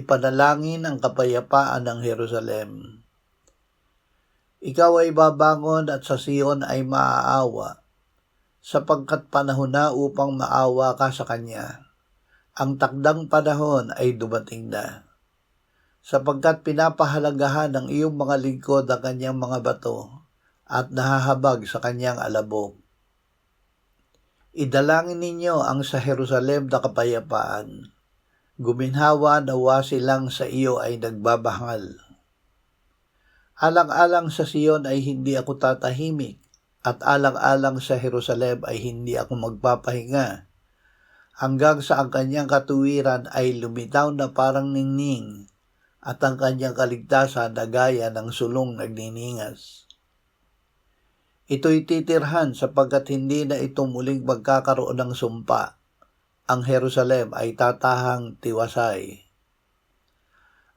ipanalangin ang kapayapaan ng Jerusalem. Ikaw ay babangon at sa Sion ay maaawa, sapagkat panahon na upang maawa ka sa kanya. Ang takdang panahon ay dumating na, sapagkat pinapahalagahan ng iyong mga lingkod ang kanyang mga bato at nahahabag sa kanyang alabok. Idalangin ninyo ang sa Jerusalem na kapayapaan. Guminhawa nawa silang sa iyo ay nagbabahal. Alang-alang sa Sion ay hindi ako tatahimik, at alang-alang sa Jerusalem ay hindi ako magpapahinga, hanggang sa ang kanyang katuwiran ay lumitaw na parang ningning, at ang kanyang kaligtasan na gaya ng sulong nagniningas. Ito'y titirhan sapagkat hindi na ito muling magkakaroon ng sumpa. Ang Jerusalem ay tatahang tiwasay.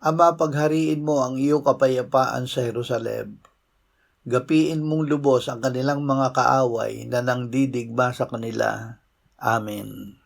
Ama, paghariin mo ang iyong kapayapaan sa Jerusalem. Gapiin mong lubos ang kanilang mga kaaway na nangdidigma sa kanila. Amen.